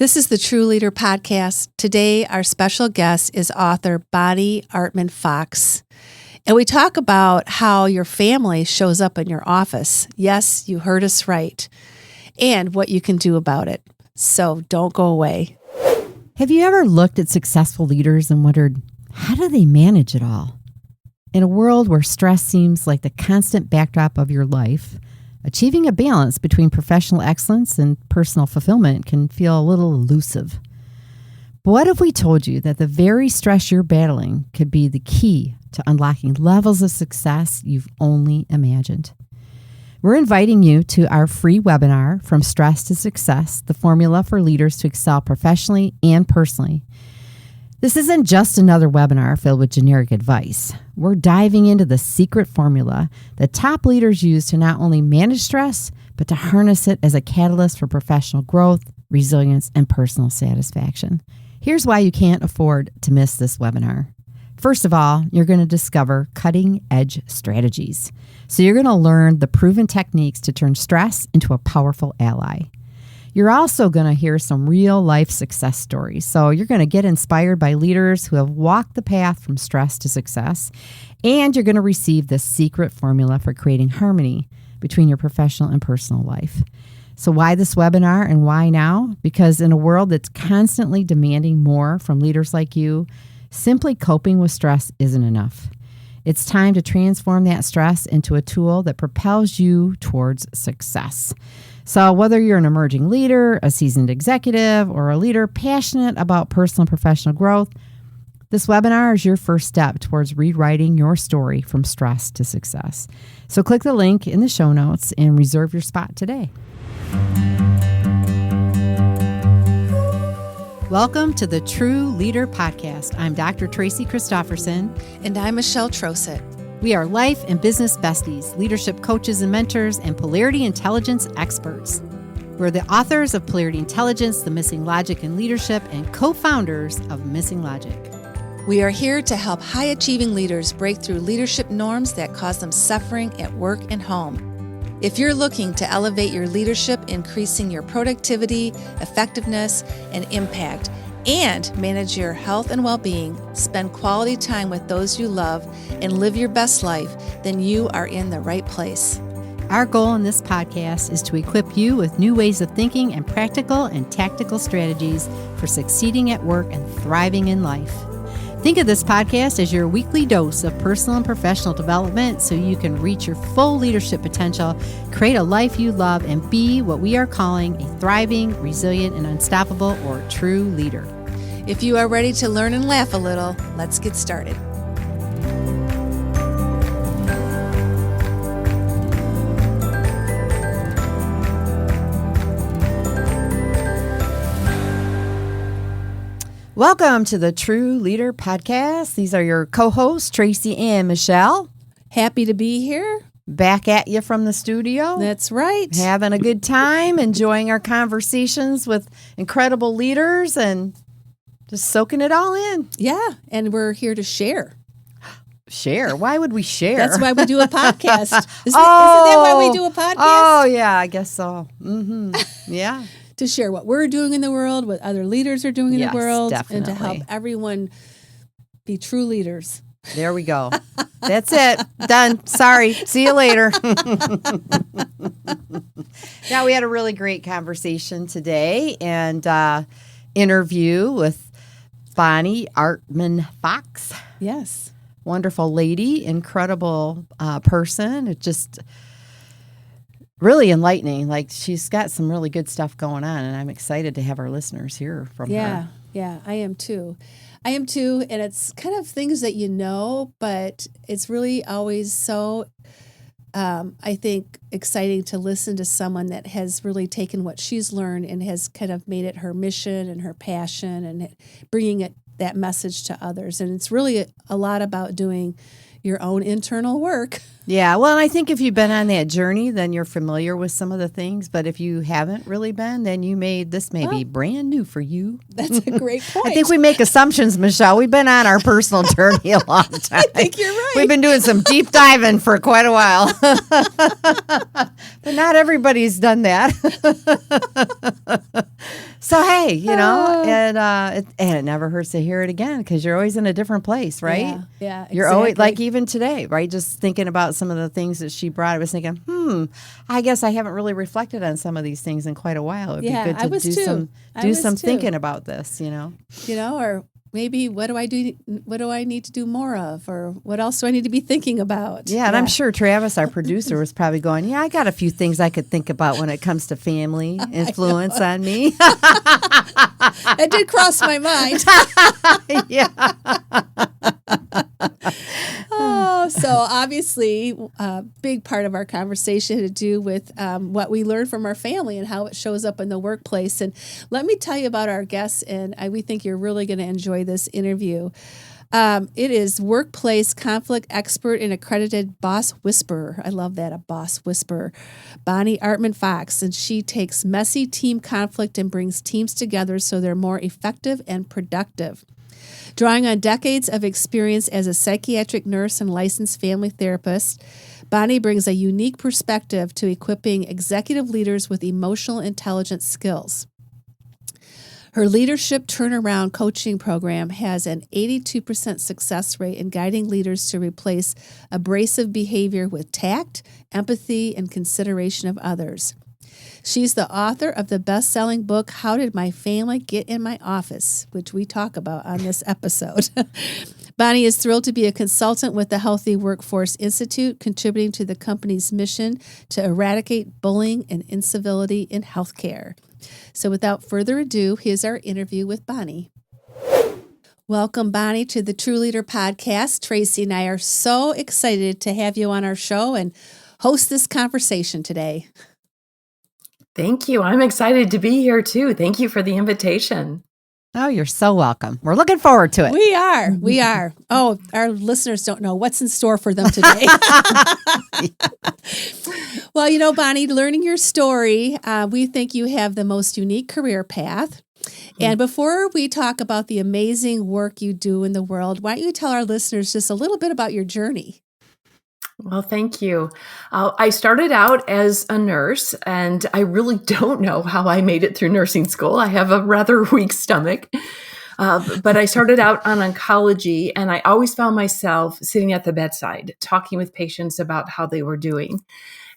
This is the True Leader Podcast. Today, our special guest is author Bonnie Artman Fox. And we talk about how your family shows up in your office. Yes, you heard us right. And what you can do about it. So don't go away. Have you ever looked at successful leaders and wondered, how do they manage it all? In a world where stress seems like the constant backdrop of your life, achieving a balance between professional excellence and personal fulfillment can feel a little elusive. But what if we told you that the very stress you're battling could be the key to unlocking levels of success you've only imagined? We're inviting you to our free webinar, From Stress to Success, the formula for leaders to excel professionally and personally. This isn't just another webinar filled with generic advice. We're diving into the secret formula that top leaders use to not only manage stress, but to harness it as a catalyst for professional growth, resilience, and personal satisfaction. Here's why you can't afford to miss this webinar. First of all, you're going to discover cutting-edge strategies. So you're going to learn the proven techniques to turn stress into a powerful ally. You're also going to hear some real-life success stories. So you're going to get inspired by leaders who have walked the path from stress to success. And you're going to receive the secret formula for creating harmony between your professional and personal life. So why this webinar and why now? Because in a world that's constantly demanding more from leaders like you, simply coping with stress isn't enough. It's time to transform that stress into a tool that propels you towards success. So whether you're an emerging leader, a seasoned executive, or a leader passionate about personal and professional growth, this webinar is your first step towards rewriting your story from stress to success. So click the link in the show notes and reserve your spot today. Welcome to the True Leader Podcast. I'm Dr. Tracy Christofferson. And I'm Michelle Trosett. We are life and business besties, leadership coaches and mentors, and polarity intelligence experts. We're the authors of Polarity Intelligence, The Missing Logic in Leadership, and co-founders of Missing Logic. We are here to help high-achieving leaders break through leadership norms that cause them suffering at work and home. If you're looking to elevate your leadership, increasing your productivity, effectiveness, and impact, and manage your health and well-being, spend quality time with those you love, and live your best life, then you are in the right place. Our goal in this podcast is to equip you with new ways of thinking and practical and tactical strategies for succeeding at work and thriving in life. Think of this podcast as your weekly dose of personal and professional development so you can reach your full leadership potential, create a life you love, and be what we are calling a thriving, resilient, and unstoppable or true leader. If you are ready to learn and laugh a little, let's get started. Welcome to the True Leader Podcast. These are your co-hosts, Tracy and Michelle. Happy to be here. Back at you from the studio. That's right. Having a good time, enjoying our conversations with incredible leaders and just soaking it all in. Yeah, and we're here to share. Share? Why would we share? That's why we do a podcast. Isn't that why we do a podcast? Oh, yeah, I guess so. Yeah. To share what we're doing in the world, what other leaders are doing in the world, definitely. And to help everyone be true leaders. There we go. That's it. Done. Sorry. See you later. Yeah, we had a really great conversation today and interview with Bonnie Artman Fox. Yes. Wonderful lady, incredible person. It just really enlightening. Like, she's got some really good stuff going on, and I'm excited to have our listeners hear from her. Yeah, I am too. And it's kind of things that you know, but it's really always so, I think, exciting to listen to someone that has really taken what she's learned and has kind of made it her mission and her passion and bringing that message to others. And it's really a lot about doing your own internal work. Yeah, well, and I think if you've been on that journey, then you're familiar with some of the things. But if you haven't really been, then this may be brand new for you. That's a great point. I think we make assumptions, Michelle. We've been on our personal journey a long time. I think you're right. We've been doing some deep diving for quite a while. But not everybody's done that. So, hey, and it never hurts to hear it again because you're always in a different place, right? Yeah, You're always, like even today, right? Just thinking about some of the things that she brought, I was thinking, I guess I haven't really reflected on some of these things in quite a while. It'd be good to do some thinking about this, or maybe what do I do? What do I need to do more of, or what else do I need to be thinking about? Yeah, and I'm sure Travis, our producer, was probably going, "Yeah, I got a few things I could think about when it comes to family influence on me." It did cross my mind. Yeah. So obviously, a big part of our conversation had to do with what we learned from our family and how it shows up in the workplace. And let me tell you about our guests, and we think you're really going to enjoy this interview. It is workplace conflict expert and accredited boss whisperer. I love that, a boss whisperer. Bonnie Artman Fox, and she takes messy team conflict and brings teams together so they're more effective and productive. Drawing on decades of experience as a psychiatric nurse and licensed family therapist, Bonnie brings a unique perspective to equipping executive leaders with emotional intelligence skills. Her leadership turnaround coaching program has an 82% success rate in guiding leaders to replace abrasive behavior with tact, empathy, and consideration of others. She's the author of the best-selling book, How Did My Family Get in My Office?, which we talk about on this episode. Bonnie is thrilled to be a consultant with the Healthy Workforce Institute, contributing to the company's mission to eradicate bullying and incivility in healthcare. So without further ado, here's our interview with Bonnie. Welcome, Bonnie, to the True Leader Podcast. Tracy and I are so excited to have you on our show and host this conversation today. Thank you. I'm excited to be here too. Thank you for the invitation. Oh, you're so welcome. We're looking forward to it. We are. Oh, our listeners don't know what's in store for them today. Well, Bonnie, learning your story, we think you have the most unique career path. And before we talk about the amazing work you do in the world, why don't you tell our listeners just a little bit about your journey? Well, thank you. I started out as a nurse, and I really don't know how I made it through nursing school. I have a rather weak stomach. But I started out on oncology, and I always found myself sitting at the bedside, talking with patients about how they were doing.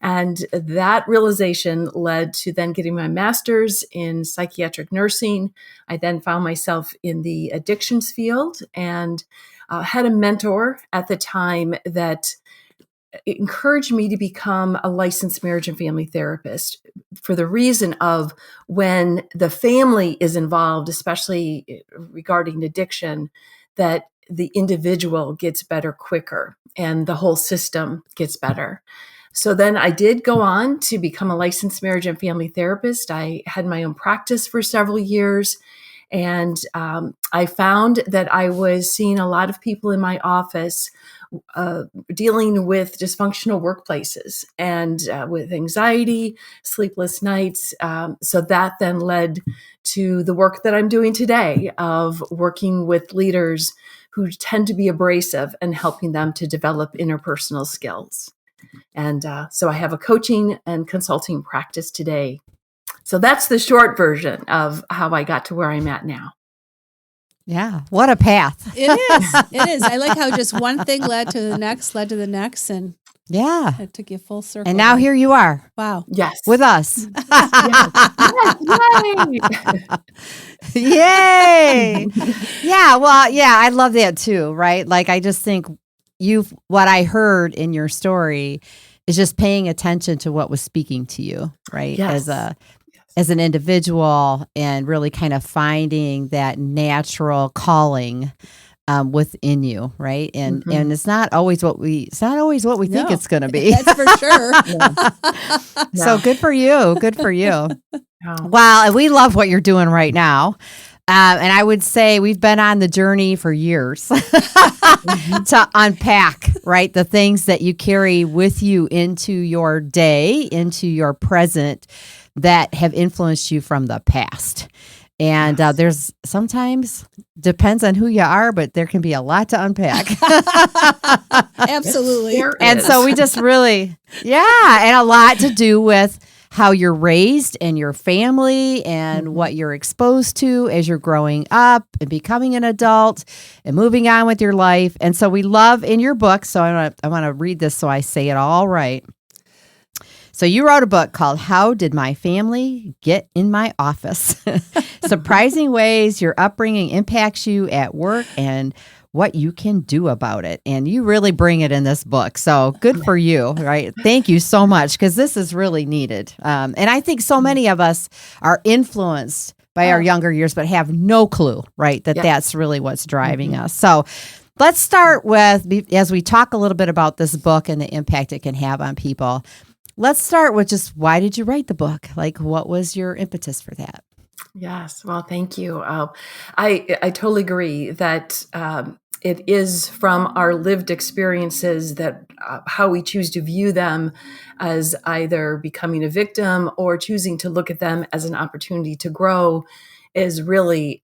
And that realization led to then getting my master's in psychiatric nursing. I then found myself in the addictions field and had a mentor at the time that encouraged me to become a licensed marriage and family therapist for the reason of when the family is involved, especially regarding addiction, that the individual gets better quicker and the whole system gets better. So then I did go on to become a licensed marriage and family therapist. I had my own practice for several years. And I found that I was seeing a lot of people in my office dealing with dysfunctional workplaces and with anxiety, sleepless nights. So that then led to the work that I'm doing today of working with leaders who tend to be abrasive and helping them to develop interpersonal skills. And so I have a coaching and consulting practice today. So that's the short version of how I got to where I'm at now. Yeah, what a path. It is. I like how just one thing led to the next, and yeah, it took you full circle. And now here you are. Wow. Yes. With us. Yes. Yay. Yeah, well, yeah, I love that too, right? Like, I just think what I heard in your story is just paying attention to what was speaking to you, right? Yes. As an individual, and really kind of finding that natural calling within you, right? And and it's not always what we think it's going to be. That's for sure. So good for you. Good for you. Wow, and we love what you're doing right now. And I would say we've been on the journey for years to unpack, right, the things that you carry with you into your day, into your present, that have influenced you from the past. And there's sometimes, depends on who you are, but there can be a lot to unpack. Absolutely. And so we just really, and a lot to do with how you're raised and your family and what you're exposed to as you're growing up and becoming an adult and moving on with your life. And so we love in your book, so I want to read this so I say it all right. So you wrote a book called How Did My Family Get in My Office? Surprising ways your upbringing impacts you at work and what you can do about it. And you really bring it in this book. So good for you, right? Thank you so much, because this is really needed. And I think so many of us are influenced by our younger years, but have no clue, right, that that's really what's driving us. So let's start with, as we talk a little bit about this book and the impact it can have on people, let's start with just, why did you write the book? Like, what was your impetus for that? Yes. Well, thank you. I totally agree that it is from our lived experiences that how we choose to view them as either becoming a victim or choosing to look at them as an opportunity to grow is really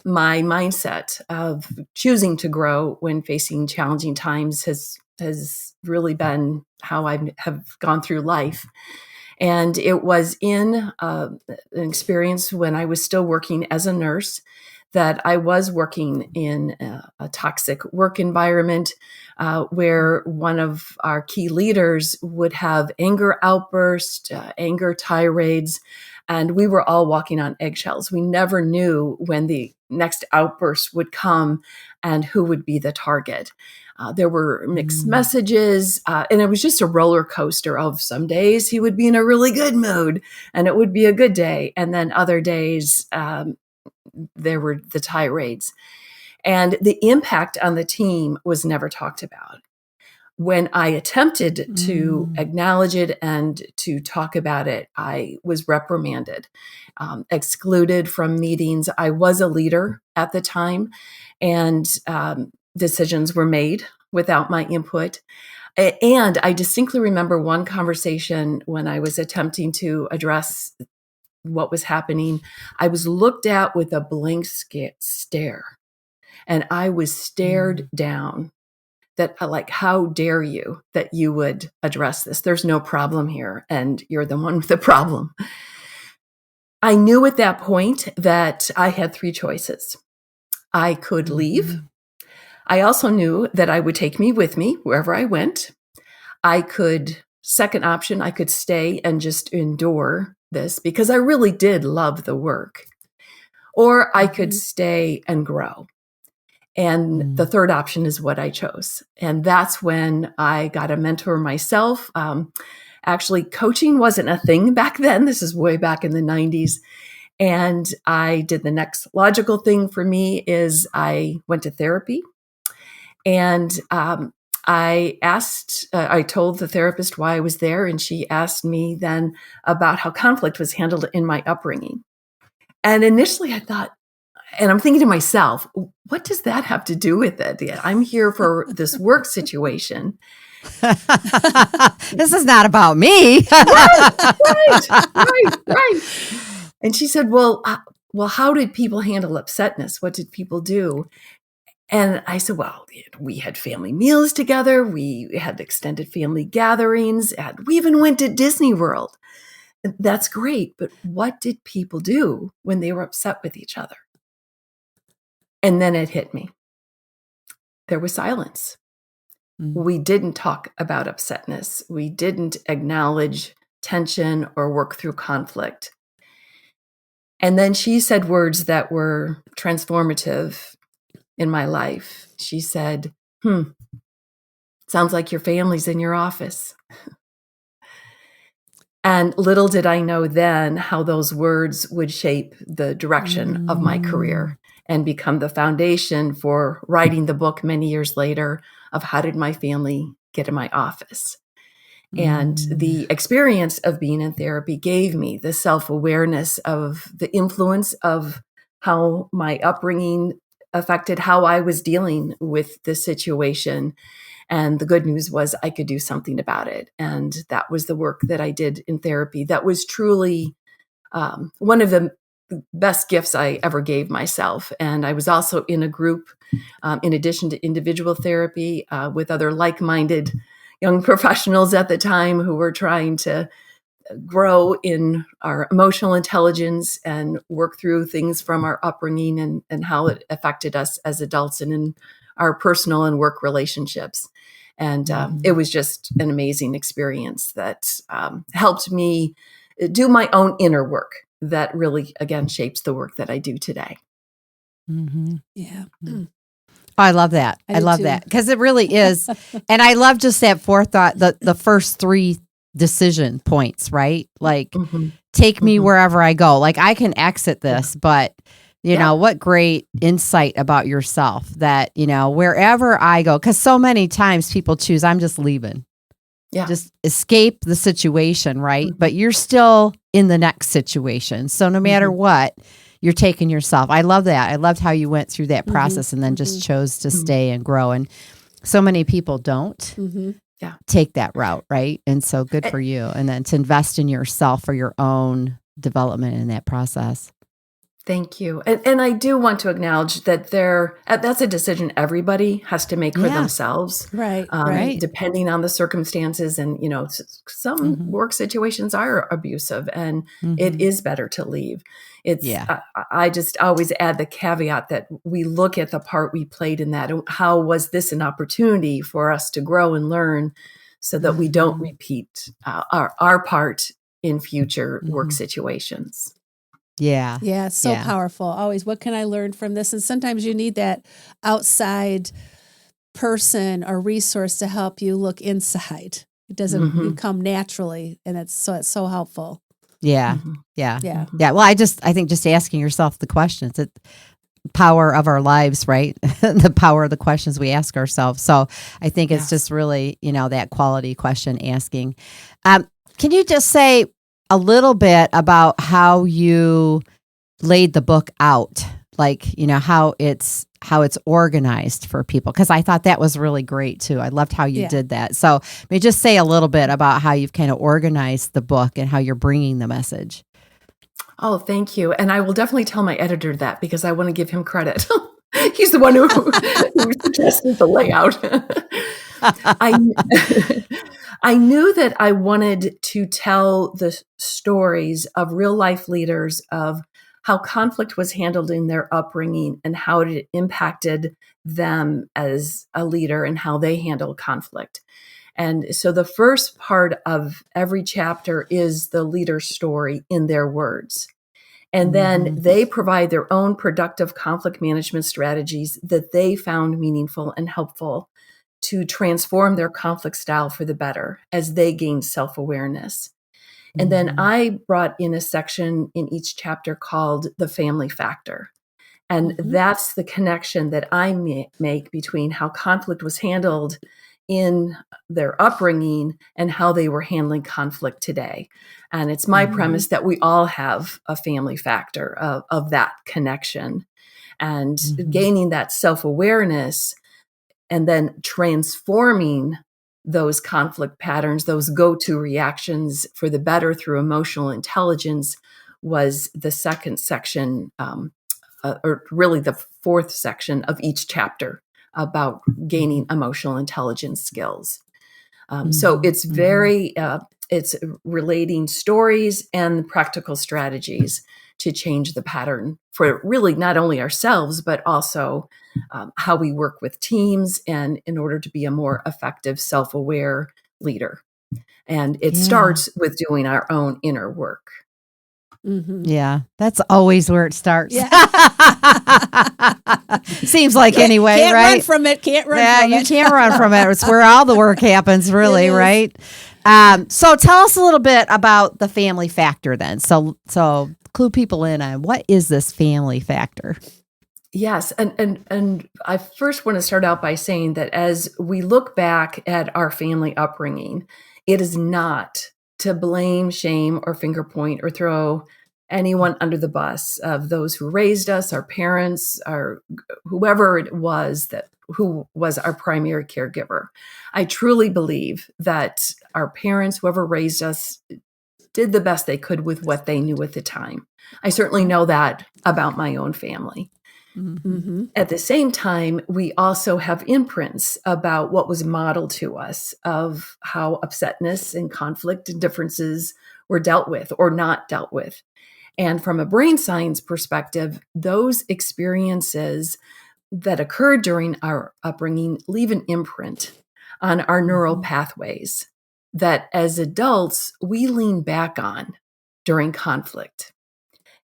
my mindset of choosing to grow when facing challenging times has really been how I have gone through life. And it was in an experience when I was still working as a nurse that I was working in a toxic work environment where one of our key leaders would have anger outbursts, anger tirades, and we were all walking on eggshells. We never knew when the next outburst would come and who would be the target. There were mixed messages, and it was just a roller coaster of some days he would be in a really good mood and it would be a good day. And then other days, there were the tirades. And the impact on the team was never talked about. When I attempted to acknowledge it and to talk about it, I was reprimanded, excluded from meetings. I was a leader at the time, and decisions were made without my input. And I distinctly remember one conversation when I was attempting to address what was happening. I was looked at with a blank stare, and I was stared down. That like, how dare you that you would address this? There's no problem here, and you're the one with the problem. I knew at that point that I had three choices. I could leave. I also knew that I would take me with me wherever I went. Second option, I could stay and just endure this because I really did love the work. Or I could stay and grow. And the third option is what I chose. And that's when I got a mentor myself. Actually, coaching wasn't a thing back then. This is way back in the 90s. And I did the next logical thing for me is I went to therapy. And I told the therapist why I was there. And she asked me then about how conflict was handled in my upbringing. And initially I thought, and I'm thinking to myself, what does that have to do with it? I'm here for this work situation. This is not about me. Right. And she said, well, how did people handle upsetness? What did people do? And I said, well, we had family meals together. We had extended family gatherings. And we even went to Disney World. That's great. But what did people do when they were upset with each other? And then it hit me. There was silence. We didn't talk about upsetness. We didn't acknowledge tension or work through conflict. And then she said words that were transformative in my life. She said, sounds like your family's in your office. And little did I know then how those words would shape the direction of my career and become the foundation for writing the book many years later of How Did My Family Get in My Office? And the experience of being in therapy gave me the self-awareness of the influence of how my upbringing affected how I was dealing with this situation. And the good news was I could do something about it. And that was the work that I did in therapy. That was truly one of the best gifts I ever gave myself. And I was also in a group, in addition to individual therapy, with other like-minded young professionals at the time who were trying to grow in our emotional intelligence and work through things from our upbringing and how it affected us as adults and in our personal and work relationships. And it was just an amazing experience that helped me do my own inner work that really, again, shapes the work that I do today. Yeah. Oh, I love that. I love too. that because it really is. And I love just that forethought, the first 3 decision points, right? Like, take me wherever I go. Like, I can exit this, but you know, what great insight about yourself that, you know, wherever I go, because so many times people choose, I'm just leaving. Yeah. Just escape the situation, right? But you're still in the next situation. So no matter what, you're taking yourself. I love that. I loved how you went through that process and then just chose to stay and grow. And so many people don't take that route, right? And so good for you. And then to invest in yourself for your own development in that process. Thank you. And I do want to acknowledge that that's a decision everybody has to make for themselves. Right. Depending on the circumstances. And, you know, some work situations are abusive and it is better to leave. I just always add the caveat that we look at the part we played in that. How was this an opportunity for us to grow and learn so that we don't repeat our part in future work situations? Yeah, it's so powerful. Always, what can I learn from this? And sometimes you need that outside person or resource to help you look inside. It doesn't come naturally, and it's so helpful. Yeah. Well, I think just asking yourself the questions, the power of our lives, right? The power of the questions we ask ourselves. So I think it's just really, you know, that quality question asking. Can you just say a little bit about how you laid the book out, like, you know, how it's organized for people? Because I thought that was really great too. I loved how you did that. So maybe just say a little bit about how you've kind of organized the book and how you're bringing the message. Oh, thank you. And I will definitely tell my editor that because I want to give him credit. He's the one who suggested the layout. I knew that I wanted to tell the stories of real life leaders of how conflict was handled in their upbringing and how it impacted them as a leader and how they handled conflict. And so the first part of every chapter is the leader's story in their words. And then they provide their own productive conflict management strategies that they found meaningful and helpful to transform their conflict style for the better as they gain self-awareness. And then I brought in a section in each chapter called the family factor. And that's the connection that I make between how conflict was handled in their upbringing and how they were handling conflict today. And it's my premise that we all have a family factor of that connection and gaining that self-awareness and then transforming those conflict patterns, those go-to reactions for the better through emotional intelligence was the second section, or really the fourth section of each chapter about gaining emotional intelligence skills. So it's very, it's relating stories and practical strategies to change the pattern for really not only ourselves, but also how we work with teams and in order to be a more effective, self-aware leader. And it starts with doing our own inner work. Yeah, that's always where it starts. Yeah. Seems like anyway, can't right? Run from it. Can't run from it. Yeah, you can't run from it. It's where all the work happens, really, right? So tell us a little bit about the family factor then. So clue people in on what is this family factor? Yes. And I first want to start out by saying that as we look back at our family upbringing, it is not to blame, shame, or finger point or throw anyone under the bus of those who raised us, our parents, or whoever it was who was our primary caregiver. I truly believe that our parents, whoever raised us, did the best they could with what they knew at the time. I certainly know that about my own family. At the same time, we also have imprints about what was modeled to us of how upsetness and conflict and differences were dealt with or not dealt with. And from a brain science perspective, those experiences that occurred during our upbringing leave an imprint on our neural pathways that as adults, we lean back on during conflict.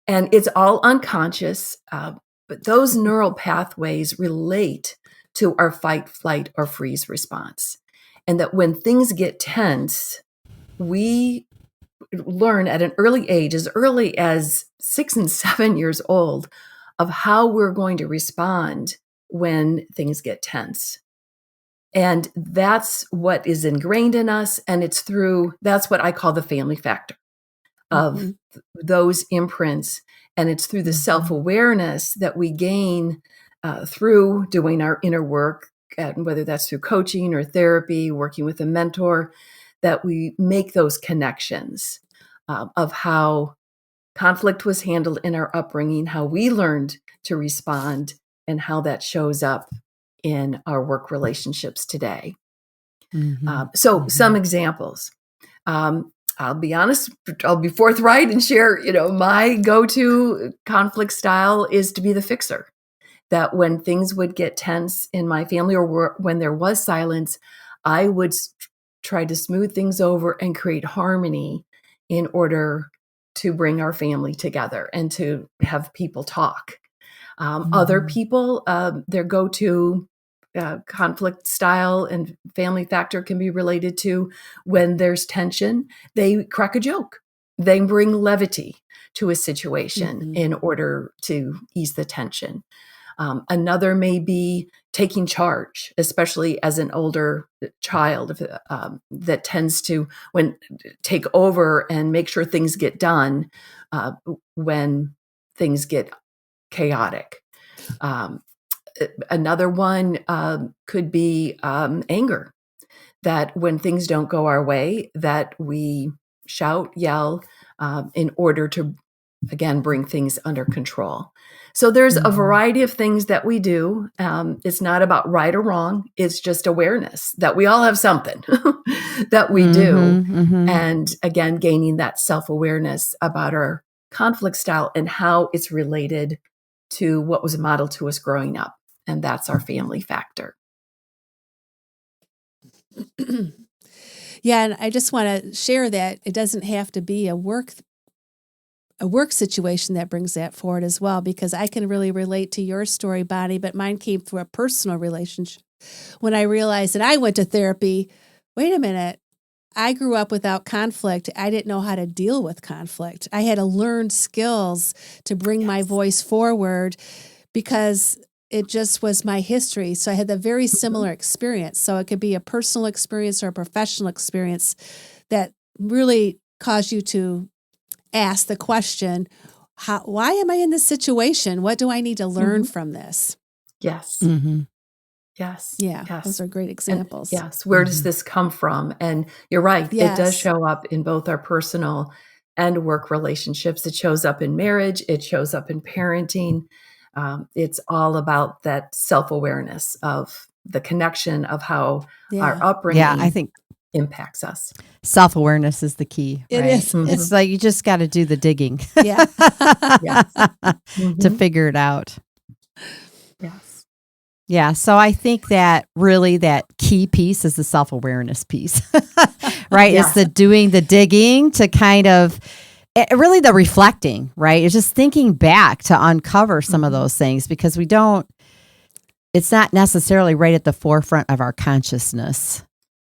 And it's all unconscious, but those neural pathways relate to our fight, flight, or freeze response. And that when things get tense, we learn at an early age, as early as 6 and 7 years old, of how we're going to respond when things get tense. And that's what is ingrained in us. And that's what I call the family factor of those imprints. And it's through the self-awareness that we gain through doing our inner work, and whether that's through coaching or therapy, working with a mentor, that we make those connections of how conflict was handled in our upbringing, how we learned to respond, and how that shows up in our work relationships today. So some examples. I'll be honest, I'll be forthright and share, my go-to conflict style is to be the fixer. That when things would get tense in my family or when there was silence, I would try to smooth things over and create harmony in order to bring our family together and to have people talk. Other people, their go-to conflict style and family factor can be related to when there's tension, they crack a joke. They bring levity to a situation in order to ease the tension. Another may be taking charge, especially as an older child that tends to take over and make sure things get done when things get chaotic. Another one could be anger, that when things don't go our way, that we shout, yell in order to, again, bring things under control. So there's a variety of things that we do. It's not about right or wrong. It's just awareness that we all have something that we do. And again, gaining that self-awareness about our conflict style and how it's related to what was modeled to us growing up. And that's our family factor. Yeah, and I just want to share that it doesn't have to be a work situation that brings that forward as well, because I can really relate to your story, Bonnie, but mine came through a personal relationship. When I realized that I went to therapy, wait a minute, I grew up without conflict. I didn't know how to deal with conflict. I had to learn skills to bring my voice forward because it just was my history. So I had a very similar experience. So it could be a personal experience or a professional experience that really caused you to ask the question, why am I in this situation? What do I need to learn from this? Yes. Yes. Yeah. Yes. Those are great examples. And yes. Where does this come from? And you're right. Yes. It does show up in both our personal and work relationships. It shows up in marriage. It shows up in parenting. It's all about that self-awareness of the connection of how our upbringing I think impacts us. Self-awareness is the key. It right? is. It's like you just got to do the digging Yeah. to figure it out. Yes. Yeah. So I think that really that key piece is the self-awareness piece, right? Yes. It's the doing the digging to kind of really the reflecting, right? It's just thinking back to uncover some of those things because it's not necessarily right at the forefront of our consciousness.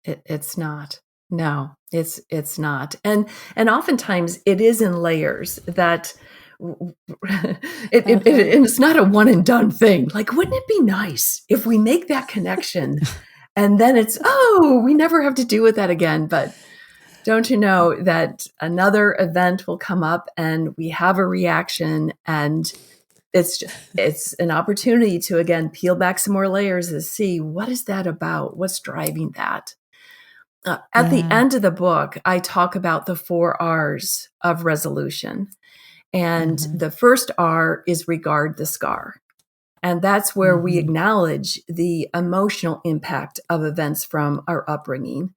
It's not. No, it's not. And oftentimes it is in layers that it's not a one and done thing. Like, wouldn't it be nice if we make that connection and then it's, we never have to deal with that again. But don't you know that another event will come up and we have a reaction, and it's an opportunity to, again, peel back some more layers and see what is that about? What's driving that? At the end of the book, I talk about the 4 R's of resolution. And the first R is regard the scar. And that's where we acknowledge the emotional impact of events from our upbringing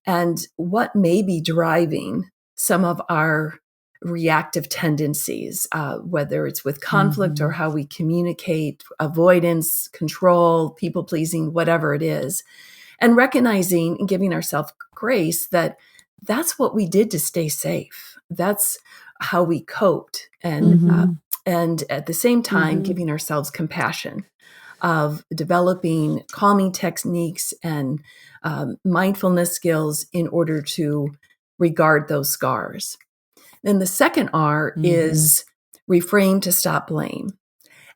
and what may be driving some of our reactive tendencies, whether it's with conflict or how we communicate, avoidance, control, people pleasing, whatever it is, and recognizing and giving ourselves grace that that's what we did to stay safe. That's how we coped, and at the same time giving ourselves compassion of developing calming techniques and mindfulness skills in order to regard those scars. Then the second R is reframe to stop blame.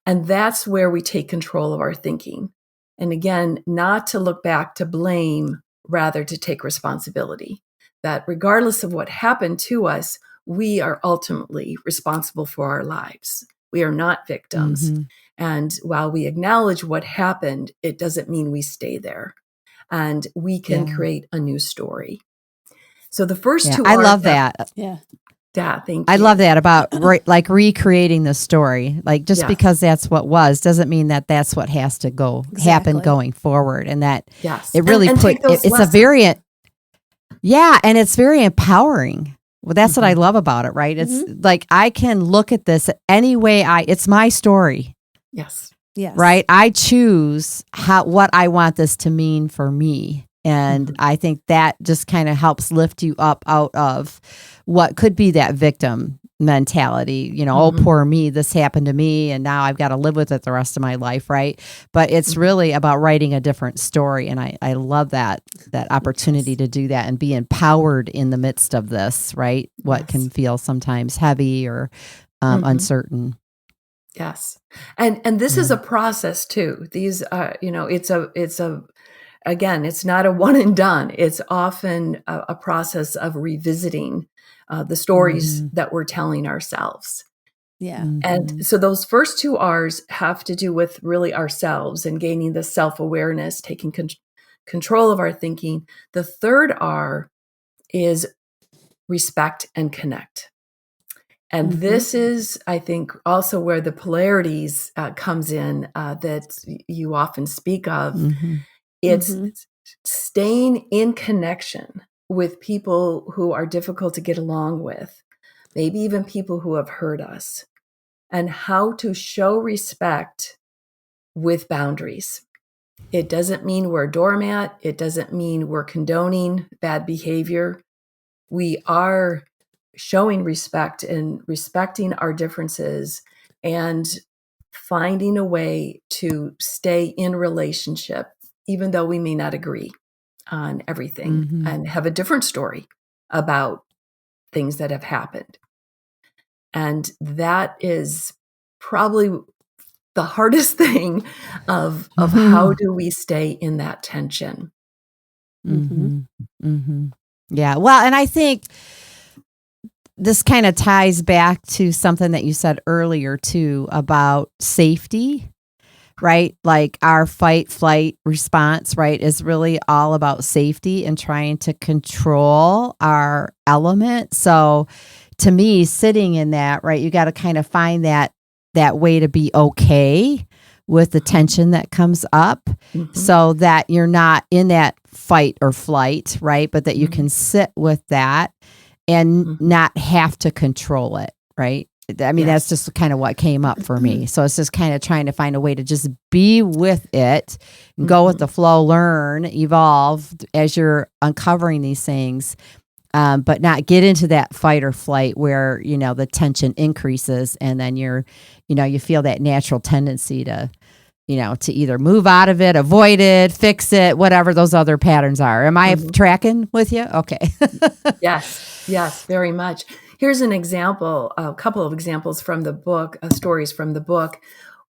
And that's where we take control of our thinking. And again, not to look back to blame, rather to take responsibility. That regardless of what happened to us, we are ultimately responsible for our lives. We are not victims. And while we acknowledge what happened, it doesn't mean we stay there. And we can create a new story. So the first two I are love that. Yeah. Yeah, thank you. I love that about like recreating the story. Like just because that's what was doesn't mean that that's what has to happen going forward. And that it really it's a very, and it's very empowering. Well, that's what I love about it, right? It's like I can look at this any way it's my story. Yes. Right? I choose what I want this to mean for me. And I think that just kind of helps lift you up out of what could be that victim mentality. Oh, poor me, this happened to me, and now I've got to live with it the rest of my life, right? But it's really about writing a different story. And I love that opportunity to do that and be empowered in the midst of this, right? What can feel sometimes heavy or uncertain. Yes. And this is a process too. These again, it's not a one and done. It's often a process of revisiting the stories that we're telling ourselves. Yeah. And so those first two R's have to do with really ourselves and gaining the self-awareness, taking control of our thinking. The third R is respect and connect. And this is, I think, also where the polarities comes in that you often speak of. It's staying in connection with people who are difficult to get along with, maybe even people who have hurt us, and how to show respect with boundaries. It doesn't mean we're a doormat. It doesn't mean we're condoning bad behavior. We are showing respect and respecting our differences and finding a way to stay in relationship, even though we may not agree on everything and have a different story about things that have happened. And that is probably the hardest thing of how do we stay in that tension. Yeah. Well, and I think this kind of ties back to something that you said earlier too about safety, right? Like our fight, flight response, right, is really all about safety and trying to control our element. So to me, sitting in that, right, you got to kind of find that way to be okay with the tension that comes up so that you're not in that fight or flight, right? But that you can sit with that and not have to control it, right? I mean, that's just kind of what came up for me. So it's just kind of trying to find a way to just be with it, and go with the flow, learn, evolve as you're uncovering these things, but not get into that fight or flight where, the tension increases and then you feel that natural tendency to, to either move out of it, avoid it, fix it, whatever those other patterns are. Am I tracking with you? Okay. Yes, very much. Here's an example, a couple of examples from the book, stories from the book.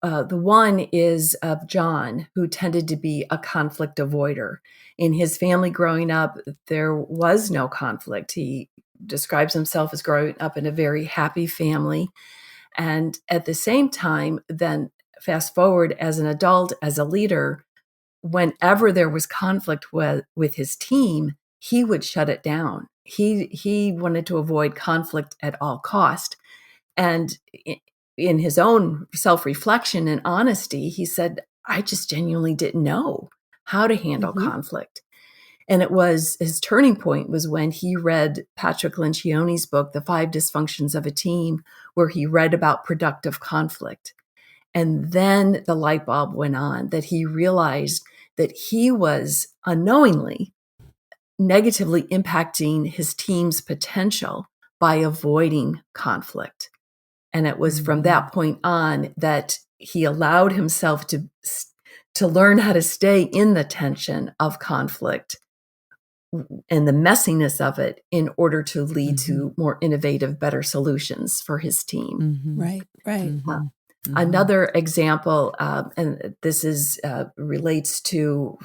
The one is of John, who tended to be a conflict avoider. In his family growing up, there was no conflict. He describes himself as growing up in a very happy family. And at the same time, then fast forward as an adult, as a leader, whenever there was conflict with his team, he would shut it down. He wanted to avoid conflict at all cost. And in his own self-reflection and honesty, he said, I just genuinely didn't know how to handle conflict. And his turning point was when he read Patrick Lencioni's book, The 5 Dysfunctions of a Team, where he read about productive conflict. And then the light bulb went on that he realized that he was unknowingly negatively impacting his team's potential by avoiding conflict. And it was from that point on that he allowed himself to learn how to stay in the tension of conflict and the messiness of it in order to lead to more innovative, better solutions for his team. Right. Another example, and this relates to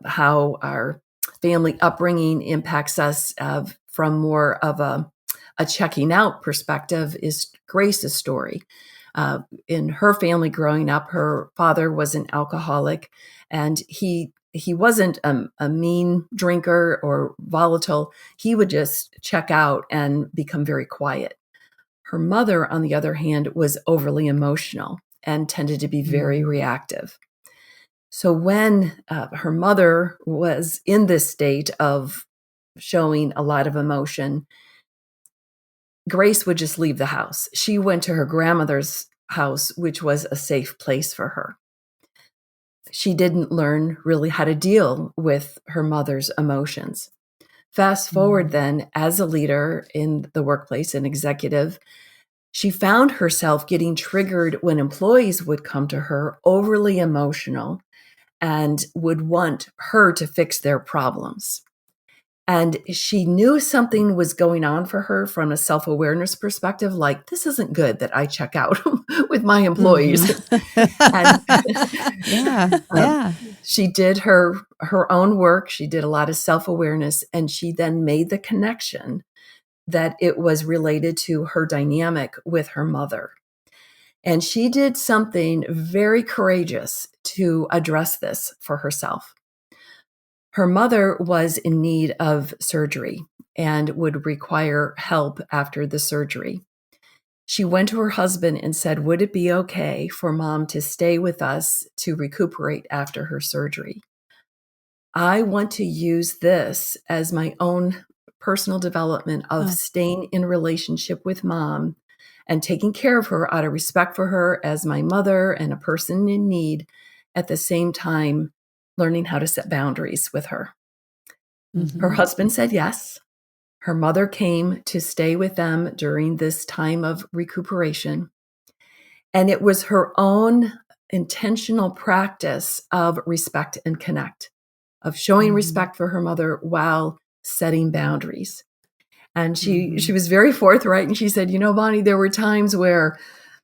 how our family upbringing impacts us from more of a checking out perspective, is Grace's story. In her family growing up, her father was an alcoholic, and he wasn't a mean drinker or volatile. He would just check out and become very quiet. Her mother, on the other hand, was overly emotional and tended to be very reactive. So when her mother was in this state of showing a lot of emotion, Grace would just leave the house. She went to her grandmother's house, which was a safe place for her. She didn't learn really how to deal with her mother's emotions. Fast forward then, as a leader in the workplace, an executive, she found herself getting triggered when employees would come to her overly emotional and would want her to fix their problems. And she knew something was going on for her from a self-awareness perspective, like, this isn't good that I check out with my employees. And, she did her own work. She did a lot of self-awareness, and she then made the connection that it was related to her dynamic with her mother. And she did something very courageous to address this for herself. Her mother was in need of surgery and would require help after the surgery. She went to her husband and said, would it be okay for Mom to stay with us to recuperate after her surgery? I want to use this as my own personal development of staying in relationship with Mom and taking care of her out of respect for her as my mother and a person in need, at the same time learning how to set boundaries with her. Her husband said yes. Her mother came to stay with them during this time of recuperation. And it was her own intentional practice of respect and connect, of showing respect for her mother while setting boundaries. And she was very forthright. And she said, Bonnie, there were times where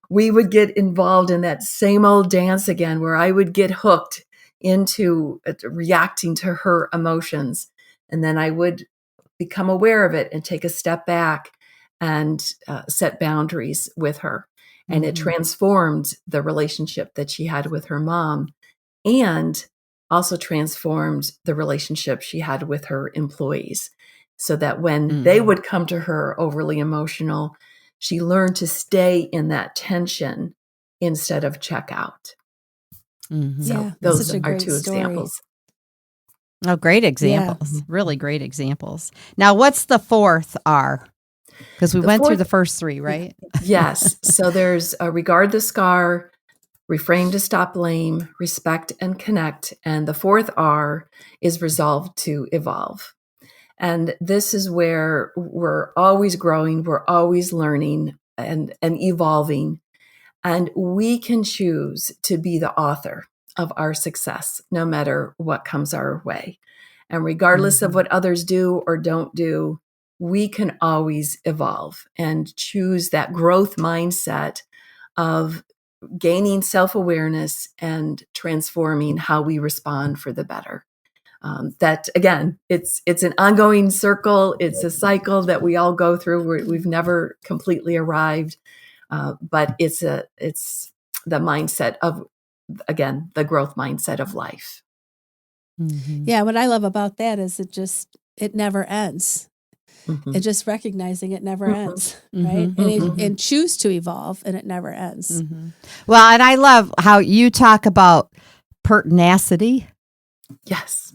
we would get involved in that same old dance again, where I would get hooked into reacting to her emotions. And then I would become aware of it and take a step back and set boundaries with her. And it transformed the relationship that she had with her mom, and also transformed the relationship she had with her employees, so that when they would come to her overly emotional, she learned to stay in that tension instead of check out. So those are two examples. Oh, great examples. Yeah. Really great examples. Now, what's the fourth R? Because we went through the first three, right? Yes. So there's regard the scar, reframe to stop blame, respect and connect. And the fourth R is resolve to evolve. And this is where we're always growing, we're always learning and evolving. And we can choose to be the author of our success, no matter what comes our way. And regardless of what others do or don't do, we can always evolve and choose that growth mindset of gaining self-awareness and transforming how we respond for the better. That, again, it's an ongoing circle. It's a cycle that we all go through. We've never completely arrived. But it's the mindset of, again, the growth mindset of life. Yeah, what I love about that is it never ends. And just recognizing it never ends, right? And choose to evolve, and it never ends. Well, and I love how you talk about pertinacity. Yes.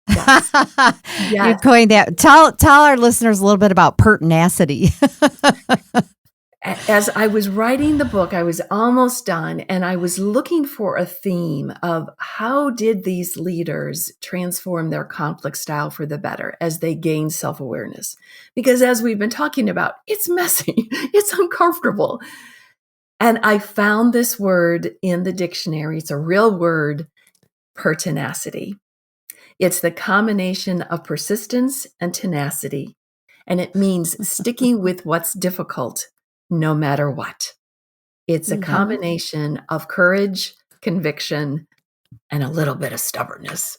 Yes. You Yes. coined that. Tell our listeners a little bit about pertinacity. As I was writing the book, I was almost done, and I was looking for a theme of how did these leaders transform their conflict style for the better as they gain self-awareness? Because as we've been talking about, it's messy, it's uncomfortable. And I found this word in the dictionary. It's a real word, pertinacity. It's the combination of persistence and tenacity, and it means sticking with what's difficult no matter what. It's a combination of courage, conviction, and a little bit of stubbornness.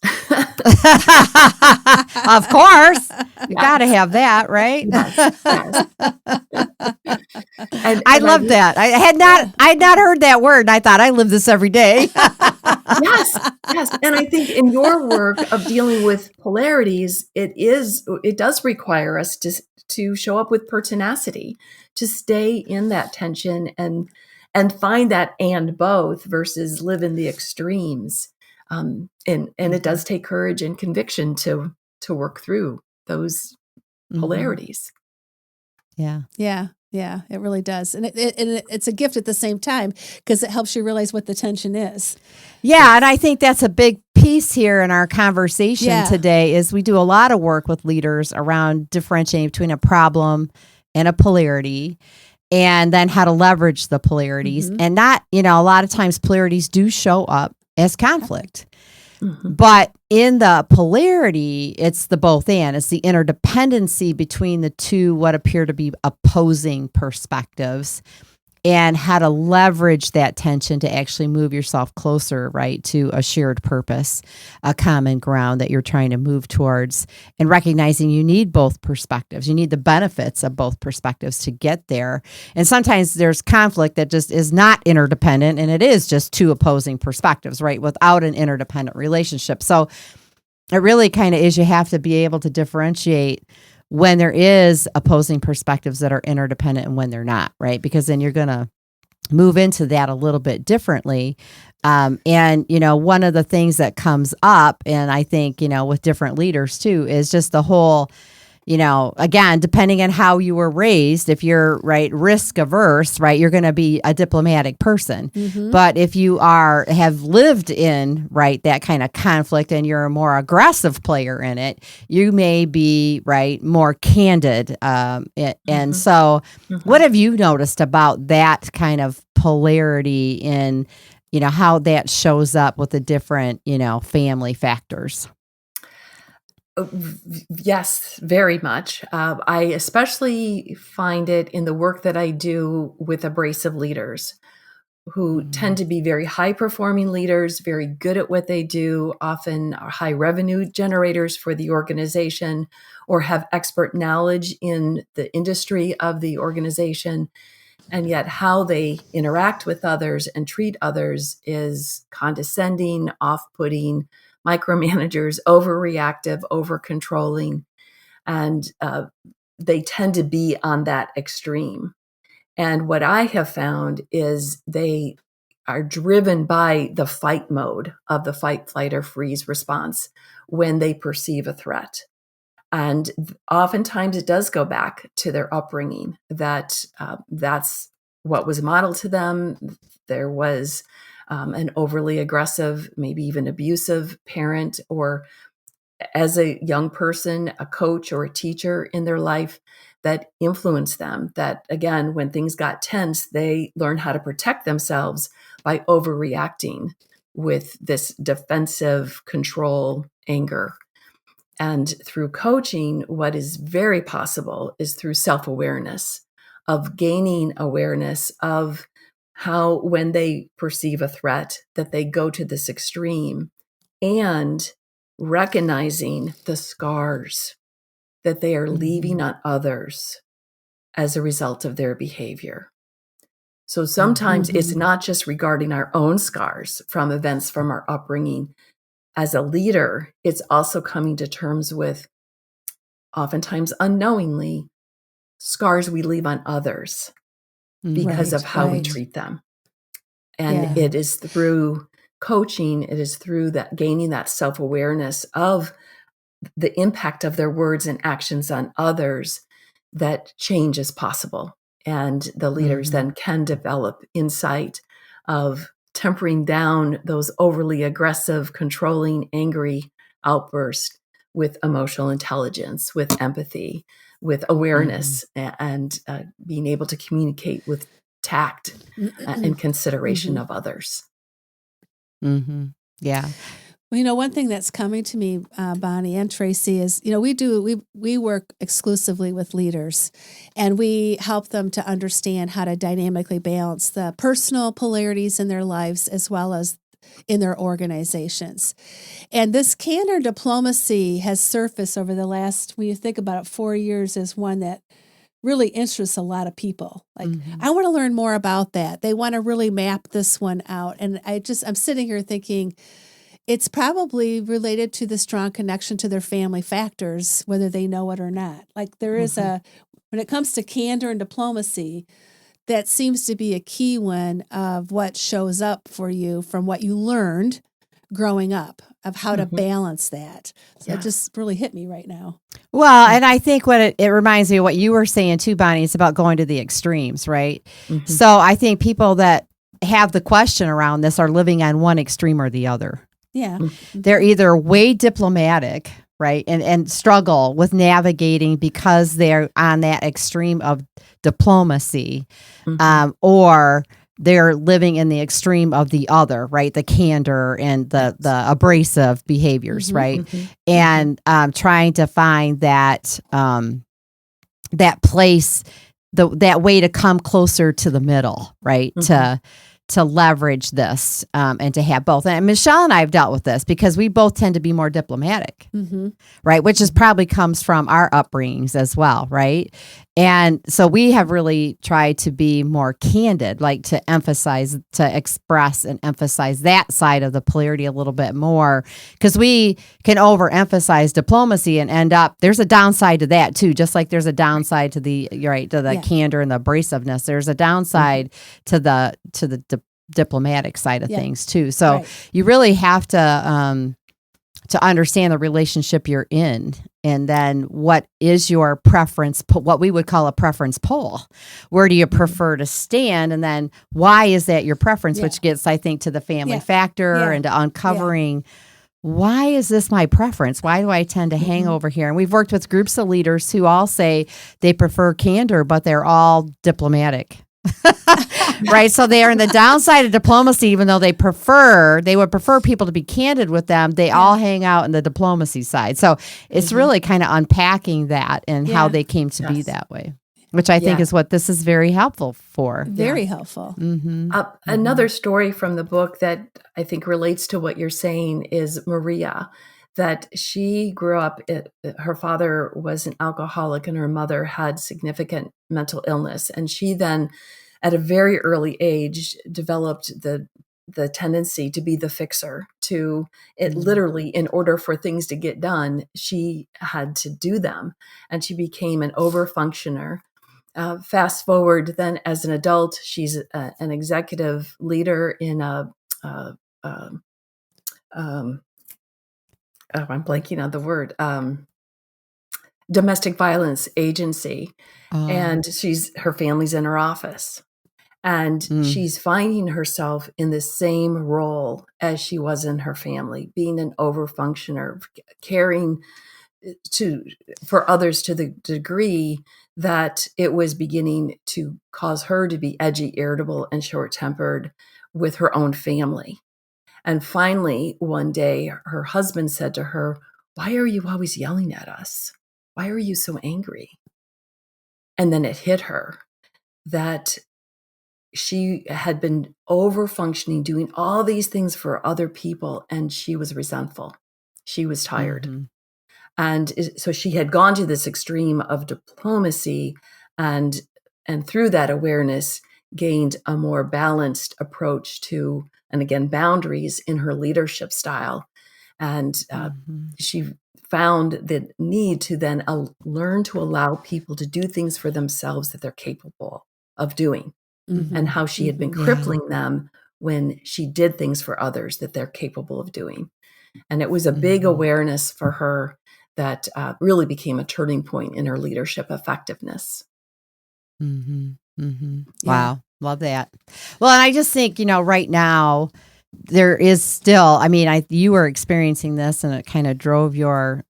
Of course. You got to have that, right? Yes, yes. I love that. I had not heard that word, and I thought I live this every day. Yes, yes. And I think in your work of dealing with polarities, it does require us to show up with pertinacity, to stay in that tension and find that and both versus live in the extremes. And it does take courage and conviction to work through those polarities. Yeah. Yeah, it really does. And it's a gift at the same time because it helps you realize what the tension is. Yeah, and I think that's a big piece here in our conversation today is we do a lot of work with leaders around differentiating between a problem and a polarity and then how to leverage the polarities. And not, a lot of times polarities do show up as conflict. But in the polarity, it's the both and. It's the interdependency between the two, what appear to be opposing perspectives, and how to leverage that tension to actually move yourself closer, right, to a shared purpose, a common ground that you're trying to move towards, and recognizing you need both perspectives. You need the benefits of both perspectives to get there. And sometimes there's conflict that just is not interdependent, and it is just two opposing perspectives, right, without an interdependent relationship. So it really kind of is, you have to be able to differentiate when there is opposing perspectives that are interdependent and when they're not, right? Because then you're going to move into that a little bit differently. And, one of the things that comes up, and I think, with different leaders too, is just the whole, again, depending on how you were raised, if you're risk averse, right, you're going to be a diplomatic person. But if you have lived in that kind of conflict and you're a more aggressive player in it, you may be more candid. And so, what have you noticed about that kind of polarity in, how that shows up with the different, family factors? Yes, very much. I especially find it in the work that I do with abrasive leaders who tend to be very high-performing leaders, very good at what they do, often are high revenue generators for the organization or have expert knowledge in the industry of the organization. And yet how they interact with others and treat others is condescending, off-putting, micromanagers, overreactive, over-controlling, and they tend to be on that extreme. And what I have found is they are driven by the fight mode of the fight, flight, or freeze response when they perceive a threat. And oftentimes it does go back to their upbringing, that that's what was modeled to them. There was an overly aggressive, maybe even abusive parent, or as a young person, a coach or a teacher in their life that influenced them. That, again, when things got tense, they learned how to protect themselves by overreacting with this defensive control, anger. And through coaching, what is very possible is through self-awareness, of gaining awareness of how, when they perceive a threat, that they go to this extreme, and recognizing the scars that they are leaving on others as a result of their behavior. So sometimes it's not just regarding our own scars from events from our upbringing. As a leader, it's also coming to terms with, oftentimes unknowingly, scars we leave on others because of how we treat them. And it is through coaching, it is through that gaining that self-awareness of the impact of their words and actions on others, that change is possible. And the leaders then can develop insight of tempering down those overly aggressive, controlling, angry outbursts with emotional intelligence, with empathy, with awareness, and being able to communicate with tact and consideration of others. Yeah. Well, one thing that's coming to me, Bonnie and Tracy, is, we work exclusively with leaders, and we help them to understand how to dynamically balance the personal polarities in their lives as well as in their organizations. And this candor diplomacy has surfaced over the last, when you think about it, 4 years, as one that really interests a lot of people. Like, I want to learn more about that. They want to really map this one out. And I'm sitting here thinking, it's probably related to the strong connection to their family factors, whether they know it or not. Like, there is when it comes to candor and diplomacy, that seems to be a key one of what shows up for you from what you learned growing up, of how to balance that. So it just really hit me right now. Well, and I think what it reminds me of what you were saying too, Bonnie, is about going to the extremes, right? So I think people that have the question around this are living on one extreme or the other. Yeah. They're either way diplomatic, right, and struggle with navigating because they're on that extreme of diplomacy, or they're living in the extreme of the other, right, the candor and the abrasive behaviors, right, and trying to find that that place, that way to come closer to the middle, right, to leverage this and to have both. And Michelle and I have dealt with this because we both tend to be more diplomatic, right? Which is probably comes from our upbringings as well, right? And so we have really tried to be more candid, like to express and emphasize that side of the polarity a little bit more, because we can overemphasize diplomacy and end up, there's a downside to that too, just like there's a downside to the candor and the abrasiveness. There's a downside to the diplomatic side of things too. So you really have to understand the relationship you're in, and then what is your preference, what we would call a preference pole. Where do you prefer to stand? And then why is that your preference, which gets, I think, to the family factor and to uncovering why is this my preference? Why do I tend to hang over here? And we've worked with groups of leaders who all say they prefer candor, but they're all diplomatic. Right. So they are in the downside of diplomacy, even though they would prefer people to be candid with them. They all hang out in the diplomacy side. So it's really kind of unpacking that and how they came to be that way, which I think is what this is very helpful for. Very helpful. Another story from the book that I think relates to what you're saying is Maria, that she grew up, her father was an alcoholic and her mother had significant mental illness. And she then, at a very early age, developed the tendency to be the fixer, to it literally, in order for things to get done, she had to do them. And she became an overfunctioner. Fast forward then, as an adult, she's an executive leader in I'm blanking on the word, domestic violence agency. And her family's in her office. And she's finding herself in the same role as she was in her family, being an overfunctioner, caring for others to the degree that it was beginning to cause her to be edgy, irritable, and short-tempered with her own family. And finally, one day, her husband said to her, "Why are you always yelling at us? Why are you so angry?" And then it hit her that she had been over-functioning, doing all these things for other people, and she was resentful. She was tired. And so she had gone to this extreme of diplomacy, and through that awareness gained a more balanced approach to, and again, boundaries in her leadership style. And she found the need to then learn to allow people to do things for themselves that they're capable of doing, and how she had been crippling them when she did things for others that they're capable of doing. And it was a big awareness for her that really became a turning point in her leadership effectiveness. Mm-hmm. Mm-hmm. Yeah. Wow. Love that. Well, and I just think, right now there is still, you were experiencing this and it kind of drove your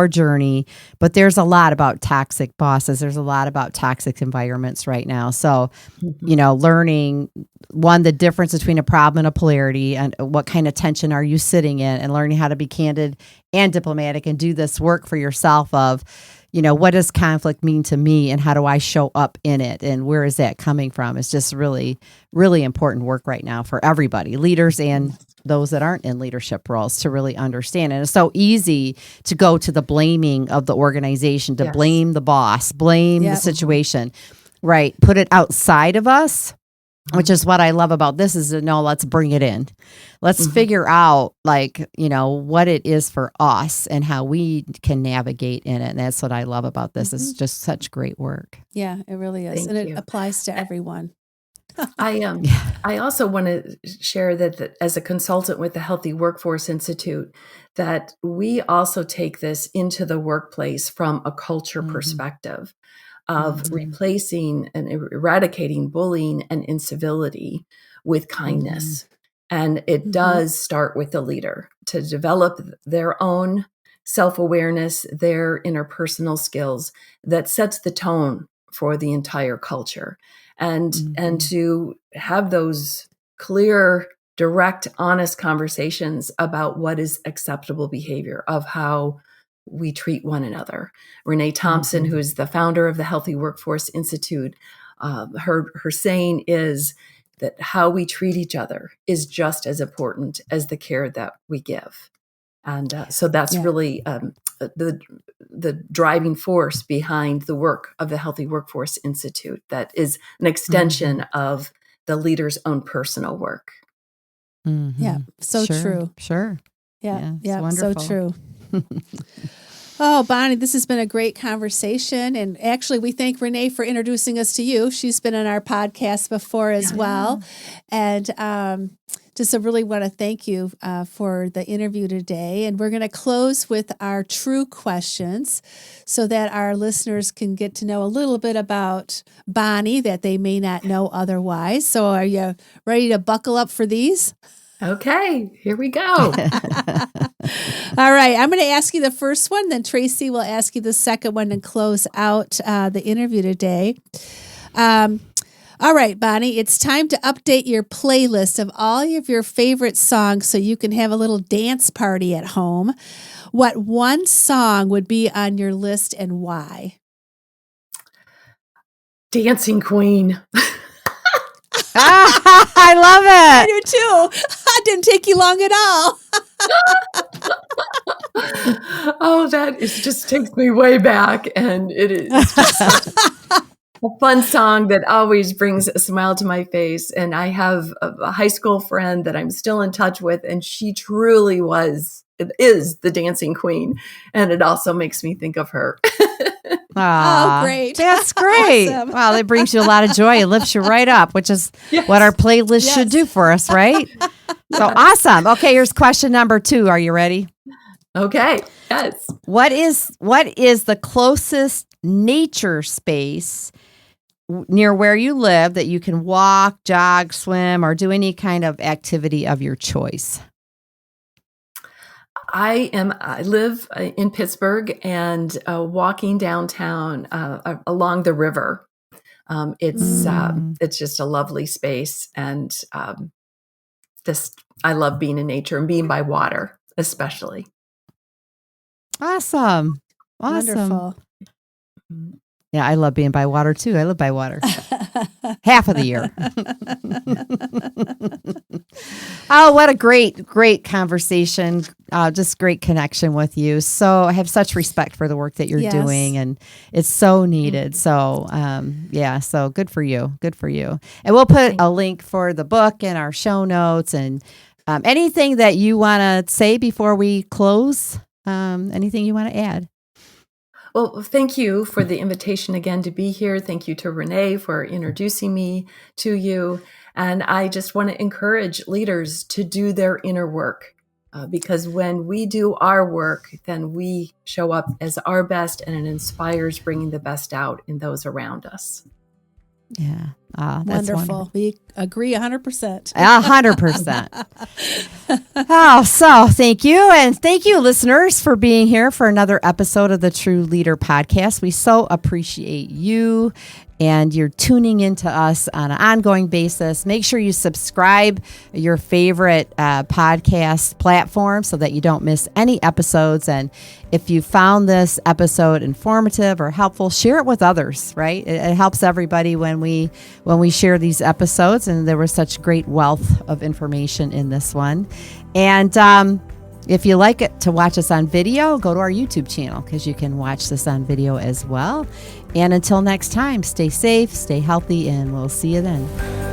journey, but there's a lot about toxic bosses. There's a lot about toxic environments right now. So, learning the difference between a problem and a polarity and what kind of tension are you sitting in, and learning how to be candid and diplomatic and do this work for yourself of, what does conflict mean to me and how do I show up in it and where is that coming from? It's just really, really important work right now for everybody, leaders and those that aren't in leadership roles, to really understand. And it's so easy to go to the blaming of the organization, to blame the boss, blame the situation, right? Put it outside of us, which is what I love about this, is to know, let's bring it in. Let's figure out what it is for us and how we can navigate in it. And that's what I love about this. It's just such great work. Yeah, it really is. Thank you. It applies to everyone. I also want to share that as a consultant with the Healthy Workforce Institute, that we also take this into the workplace from a culture perspective of replacing and eradicating bullying and incivility with kindness. And it does start with the leader to develop their own self-awareness, their interpersonal skills that sets the tone for the entire culture. And to have those clear, direct, honest conversations about what is acceptable behavior, of how we treat one another. Renee Thompson, who is the founder of the Healthy Workforce Institute, her saying is that how we treat each other is just as important as the care that we give. And so that's really the driving force behind the work of the Healthy Workforce Institute. That is an extension of the leader's own personal work. Yeah, so true. Sure. Yeah, it's so wonderful. true. Oh, Bonnie, this has been a great conversation. And actually, we thank Renee for introducing us to you. She's been on our podcast before as well. And just really want to thank you for the interview today. And we're going to close with our true questions so that our listeners can get to know a little bit about Bonnie that they may not know otherwise. So are you ready to buckle up for these? Okay, here we go. All right, I'm going to ask you the first one, then Tracy will ask you the second one and close out the interview today. All right, Bonnie, it's time to update your playlist of all of your favorite songs so you can have a little dance party at home. What one song would be on your list and why? Dancing Queen. I love it. I do too. It didn't take you long at all. Oh, that just takes me way back. And it is just a fun song that always brings a smile to my face. And I have a high school friend that I'm still in touch with, and she truly is the dancing queen. And it also makes me think of her. Aww, oh, great. That's great. Awesome. Wow, that brings you a lot of joy. It lifts you right up, which is what our playlist should do for us, right? So awesome. Okay, here's question number 2. Are you ready? Okay, yes. What is the closest nature space near where you live that you can walk, jog, swim, or do any kind of activity of your choice? I live in Pittsburgh, and walking downtown along the river. It's just a lovely space, and I love being in nature and being by water, especially. Awesome. Wonderful. Yeah, I love being by water too. I live by water half of the year. Oh, what a great conversation. Just great connection with you. So I have such respect for the work that you're doing, and it's so needed. So, so good for you. Good for you. And we'll put a link for the book in our show notes, and anything that you want to say before we close, anything you want to add? Well, thank you for the invitation again to be here. Thank you to Renee for introducing me to you. And I just want to encourage leaders to do their inner work, Because when we do our work, then we show up as our best, and it inspires bringing the best out in those around us. Yeah. That's wonderful. We agree 100%. 100%. Oh, so thank you. And thank you, listeners, for being here for another episode of the True Leader Podcast. We so appreciate you and you're tuning into us on an ongoing basis. Make sure you subscribe your favorite podcast platform so that you don't miss any episodes. And if you found this episode informative or helpful, share it with others, right? It helps everybody when we share these episodes, and there was such great wealth of information in this one. And if you like it to watch us on video, go to our YouTube channel because you can watch this on video as well. And until next time, stay safe, stay healthy, and we'll see you then.